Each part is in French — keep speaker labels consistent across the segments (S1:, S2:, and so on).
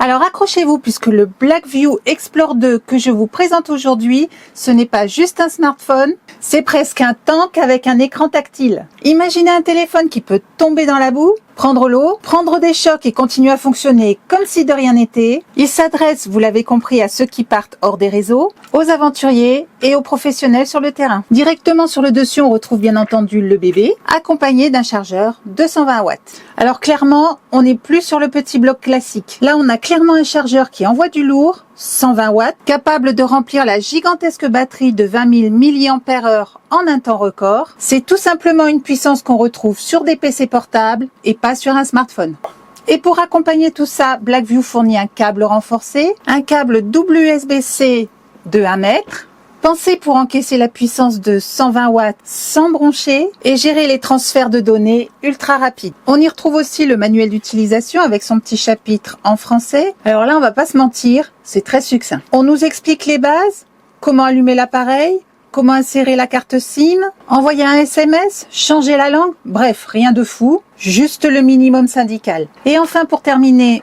S1: Alors accrochez-vous puisque le Blackview Explore 2 que je vous présente aujourd'hui, ce n'est pas juste un smartphone, c'est presque un tank avec un écran tactile. Imaginez un téléphone qui peut tomber dans la boue, prendre l'eau, prendre des chocs et continuer à fonctionner comme si de rien n'était. Il s'adresse, vous l'avez compris, à ceux qui partent hors des réseaux, aux aventuriers et aux professionnels sur le terrain. Directement sur le dessus, on retrouve bien entendu le bébé, accompagné d'un chargeur 220 watts. Alors clairement, on n'est plus sur le petit bloc classique. Là, on a clairement un chargeur qui envoie du lourd, 120 watts, capable de remplir la gigantesque batterie de 20 000 mAh en un temps record. C'est tout simplement une puissance qu'on retrouve sur des PC portables et pas sur un smartphone. Et pour accompagner tout ça, Blackview fournit un câble renforcé, un câble USB-C de 1 mètre, pensé pour encaisser la puissance de 120 watts sans broncher et gérer les transferts de données ultra rapides. On y retrouve aussi le manuel d'utilisation avec son petit chapitre en français. Alors là, on va pas se mentir, c'est très succinct. On nous explique les bases, comment allumer l'appareil, comment insérer la carte SIM, envoyer un SMS, changer la langue, bref, rien de fou, juste le minimum syndical. Et enfin, pour terminer,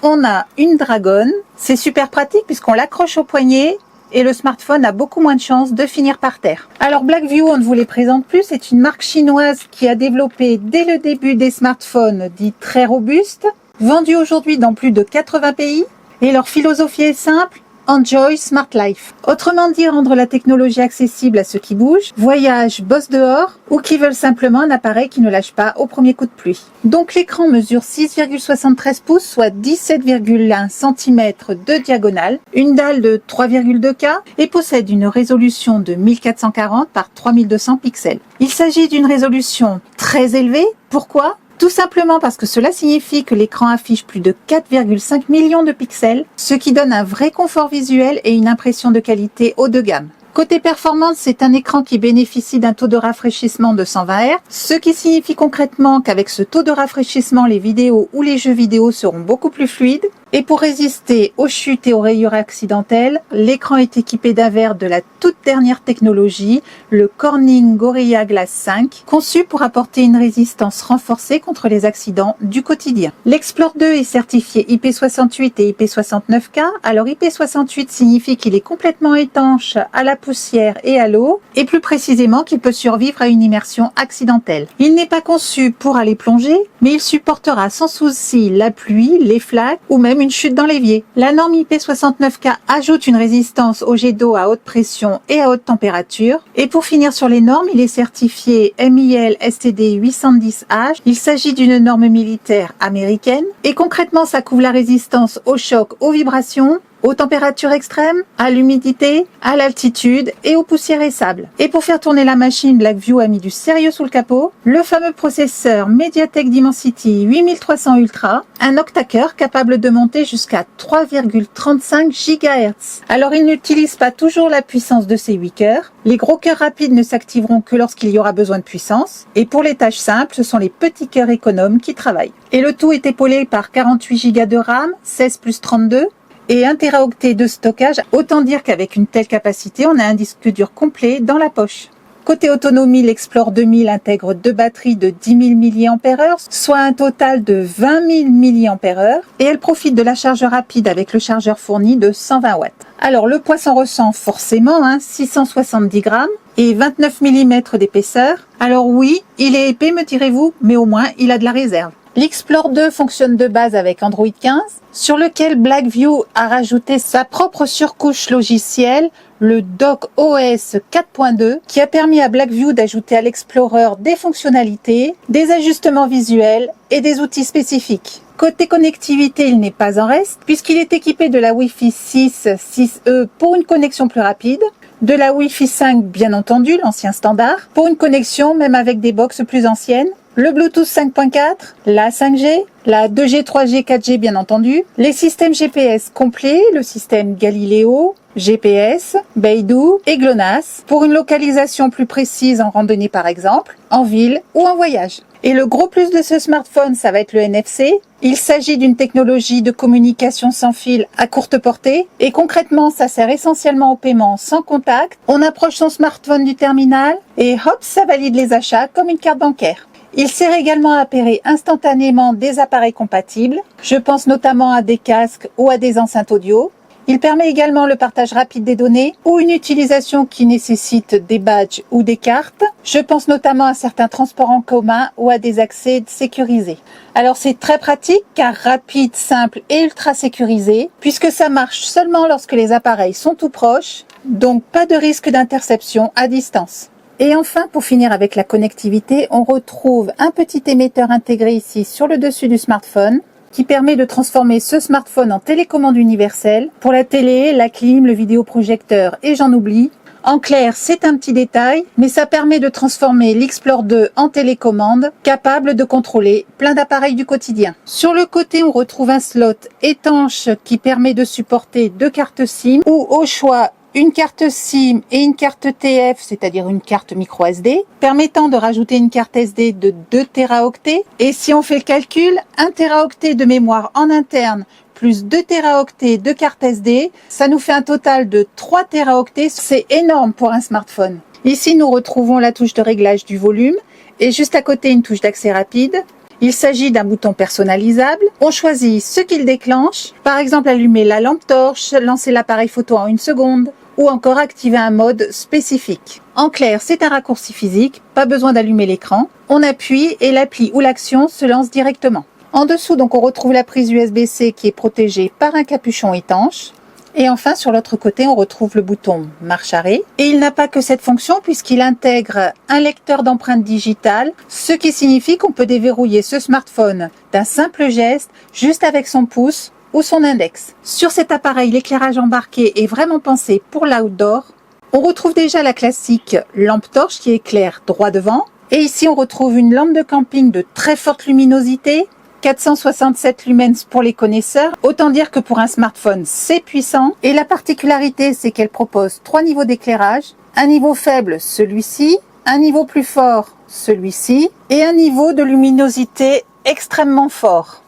S1: on a une dragonne. C'est super pratique puisqu'on l'accroche au poignet et le smartphone a beaucoup moins de chances de finir par terre. Alors Blackview, on ne vous les présente plus, c'est une marque chinoise qui a développé dès le début des smartphones dits très robustes, vendus aujourd'hui dans plus de 80 pays, et leur philosophie est simple: Enjoy Smart Life. Autrement dit, rendre la technologie accessible à ceux qui bougent, voyagent, bossent dehors ou qui veulent simplement un appareil qui ne lâche pas au premier coup de pluie. Donc l'écran mesure 6,73 pouces, soit 17,1 cm de diagonale, une dalle de 3,2K et possède une résolution de 1440 par 3200 pixels. Il s'agit d'une résolution très élevée. Pourquoi ? Tout simplement parce que cela signifie que l'écran affiche plus de 4,5 millions de pixels, ce qui donne un vrai confort visuel et une impression de qualité haut de gamme. Côté performance, c'est un écran qui bénéficie d'un taux de rafraîchissement de 120 Hz, ce qui signifie concrètement qu'avec ce taux de rafraîchissement, les vidéos ou les jeux vidéo seront beaucoup plus fluides. Et pour résister aux chutes et aux rayures accidentelles, l'écran est équipé d'un verre de la toute dernière technologie, le Corning Gorilla Glass 5, conçu pour apporter une résistance renforcée contre les accidents du quotidien. L'Explore 2 est certifié IP68 et IP69K. Alors IP68 signifie qu'il est complètement étanche à la poussière et à l'eau, et plus précisément qu'il peut survivre à une immersion accidentelle. Il n'est pas conçu pour aller plonger, mais il supportera sans souci la pluie, les flaques ou même une chute dans l'évier. La norme IP69K ajoute une résistance aux jets d'eau à haute pression et à haute température. Et pour finir sur les normes, il est certifié MIL STD 810H. Il s'agit d'une norme militaire américaine et concrètement ça couvre la résistance aux chocs, aux vibrations, aux températures extrêmes, à l'humidité, à l'altitude et aux poussières et sables. Et pour faire tourner la machine, Blackview a mis du sérieux sous le capot. Le fameux processeur MediaTek Dimensity 8300 Ultra, un octa-cœur capable de monter jusqu'à 3,35 GHz. Alors il n'utilise pas toujours la puissance de ses 8 cœurs. Les gros cœurs rapides ne s'activeront que lorsqu'il y aura besoin de puissance. Et pour les tâches simples, ce sont les petits cœurs économes qui travaillent. Et le tout est épaulé par 48 Go de RAM, 16 plus 32, et 1 Teraoctet de stockage. Autant dire qu'avec une telle capacité, on a un disque dur complet dans la poche. Côté autonomie, l'Explore 2000 intègre 2 batteries de 10 000 mAh, soit un total de 20 000 mAh, et elle profite de la charge rapide avec le chargeur fourni de 120 watts. Alors le poids s'en ressent forcément, 670 grammes et 29 mm d'épaisseur. Alors oui, il est épais me direz-vous, mais au moins il a de la réserve. L'Explore 2 fonctionne de base avec Android 15, sur lequel Blackview a rajouté sa propre surcouche logicielle, le Dock OS 4.2, qui a permis à Blackview d'ajouter à l'Explorer des fonctionnalités, des ajustements visuels et des outils spécifiques. Côté connectivité, il n'est pas en reste, puisqu'il est équipé de la Wi-Fi 6, 6E pour une connexion plus rapide, de la Wi-Fi 5 bien entendu, l'ancien standard, pour une connexion même avec des box plus anciennes, le Bluetooth 5.4, la 5G, la 2G, 3G, 4G bien entendu, les systèmes GPS complets, le système Galileo, GPS, Beidou et GLONASS, pour une localisation plus précise en randonnée par exemple, en ville ou en voyage. Et le gros plus de ce smartphone, ça va être le NFC. Il s'agit d'une technologie de communication sans fil à courte portée. Et concrètement, ça sert essentiellement au paiement sans contact. On approche son smartphone du terminal et hop, ça valide les achats comme une carte bancaire. Il sert également à appairer instantanément des appareils compatibles. Je pense notamment à des casques ou à des enceintes audio. Il permet également le partage rapide des données ou une utilisation qui nécessite des badges ou des cartes. Je pense notamment à certains transports en commun ou à des accès sécurisés. Alors c'est très pratique car rapide, simple et ultra sécurisé puisque ça marche seulement lorsque les appareils sont tout proches, donc pas de risque d'interception à distance. Et enfin, pour finir avec la connectivité, on retrouve un petit émetteur intégré ici sur le dessus du smartphone qui permet de transformer ce smartphone en télécommande universelle pour la télé, la clim, le vidéoprojecteur et j'en oublie. En clair, c'est un petit détail, mais ça permet de transformer l'Explore 2 en télécommande, capable de contrôler plein d'appareils du quotidien. Sur le côté, on retrouve un slot étanche qui permet de supporter 2 cartes SIM ou au choix une carte SIM et une carte TF, c'est-à-dire une carte micro SD, permettant de rajouter une carte SD de 2 Teraoctets. Et si on fait le calcul, 1 Teraoctet de mémoire en interne plus 2 Teraoctets de carte SD, ça nous fait un total de 3 Teraoctets. C'est énorme pour un smartphone. Ici, nous retrouvons la touche de réglage du volume et juste à côté, une touche d'accès rapide. Il s'agit d'un bouton personnalisable. On choisit ce qu'il déclenche. Par exemple, allumer la lampe torche, lancer l'appareil photo en 1 seconde ou encore activer un mode spécifique. En clair, c'est un raccourci physique, pas besoin d'allumer l'écran. On appuie et l'appli ou l'action se lance directement. En dessous, donc, on retrouve la prise USB-C qui est protégée par un capuchon étanche. Et enfin, sur l'autre côté, on retrouve le bouton marche arrêt. Et il n'a pas que cette fonction puisqu'il intègre un lecteur d'empreintes digitales, ce qui signifie qu'on peut déverrouiller ce smartphone d'un simple geste, juste avec son pouce ou son index. Sur cet appareil, l'éclairage embarqué est vraiment pensé pour l'outdoor. On retrouve déjà la classique lampe torche qui éclaire droit devant. Et ici, on retrouve une lampe de camping de très forte luminosité, 467 lumens pour les connaisseurs. Autant dire que pour un smartphone, c'est puissant. Et la particularité, c'est qu'elle propose 3 niveaux d'éclairage. Un niveau faible, celui-ci. Un niveau plus fort, celui-ci. Et un niveau de luminosité extrêmement fort.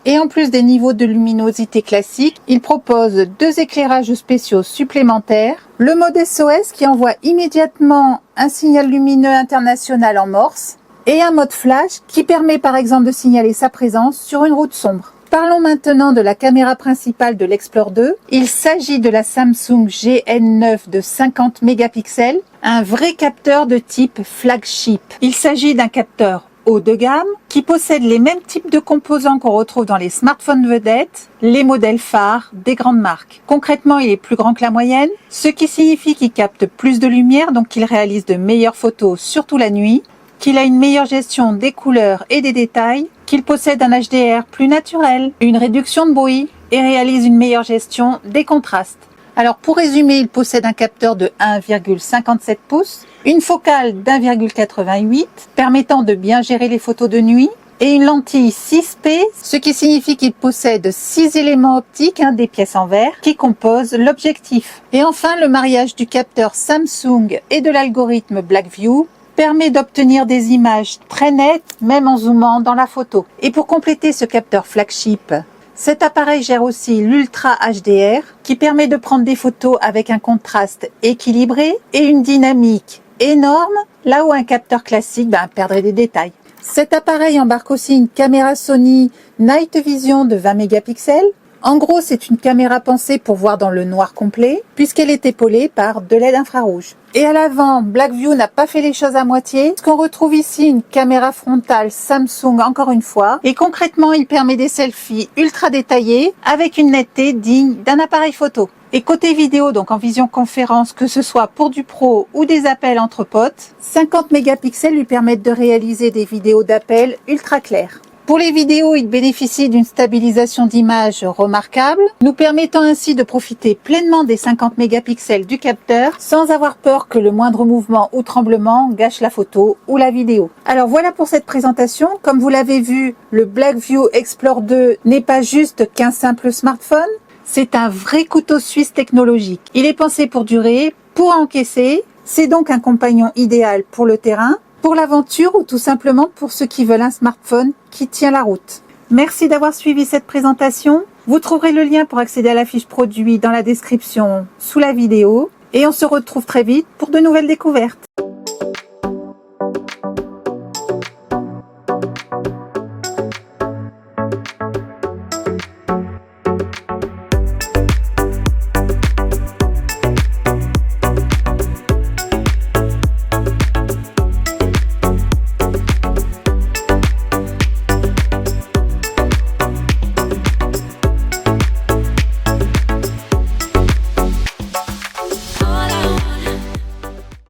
S1: Et en plus des niveaux de luminosité classiques, il propose 2 éclairages spéciaux supplémentaires. Le mode SOS qui envoie immédiatement un signal lumineux international en morse. Et un mode flash qui permet par exemple de signaler sa présence sur une route sombre. Parlons maintenant de la caméra principale de l'Explore 2. Il s'agit de la Samsung GN9 de 50 mégapixels, un vrai capteur de type flagship. Il s'agit d'un capteur haut de gamme qui possède les mêmes types de composants qu'on retrouve dans les smartphones vedettes, les modèles phares des grandes marques. Concrètement, il est plus grand que la moyenne, ce qui signifie qu'il capte plus de lumière, donc qu'il réalise de meilleures photos, surtout la nuit, qu'il a une meilleure gestion des couleurs et des détails, qu'il possède un HDR plus naturel, une réduction de bruit et réalise une meilleure gestion des contrastes. Alors pour résumer, il possède un capteur de 1,57 pouces, une focale d'1,88 permettant de bien gérer les photos de nuit et une lentille 6P, ce qui signifie qu'il possède 6 éléments optiques, des pièces en verre, qui composent l'objectif. Et enfin, le mariage du capteur Samsung et de l'algorithme BlackView permet d'obtenir des images très nettes, même en zoomant dans la photo. Et pour compléter ce capteur flagship, cet appareil gère aussi l'Ultra HDR, qui permet de prendre des photos avec un contraste équilibré et une dynamique énorme, là où un capteur classique perdrait des détails. Cet appareil embarque aussi une caméra Sony Night Vision de 20 mégapixels. En gros, c'est une caméra pensée pour voir dans le noir complet, puisqu'elle est épaulée par de LED infrarouge. Et à l'avant, BlackView n'a pas fait les choses à moitié, parce qu'on retrouve ici une caméra frontale Samsung encore une fois, et concrètement, il permet des selfies ultra détaillés, avec une netteté digne d'un appareil photo. Et côté vidéo, donc en visioconférence, que ce soit pour du pro ou des appels entre potes, 50 mégapixels lui permettent de réaliser des vidéos d'appel ultra claires. Pour les vidéos, il bénéficie d'une stabilisation d'image remarquable, nous permettant ainsi de profiter pleinement des 50 mégapixels du capteur sans avoir peur que le moindre mouvement ou tremblement gâche la photo ou la vidéo. Alors voilà pour cette présentation. Comme vous l'avez vu, le BlackView Explore 2 n'est pas juste qu'un simple smartphone, c'est un vrai couteau suisse technologique. Il est pensé pour durer, pour encaisser, c'est donc un compagnon idéal pour le terrain, pour l'aventure ou tout simplement pour ceux qui veulent un smartphone qui tient la route. Merci d'avoir suivi cette présentation. Vous trouverez le lien pour accéder à la fiche produit dans la description sous la vidéo et on se retrouve très vite pour de nouvelles découvertes.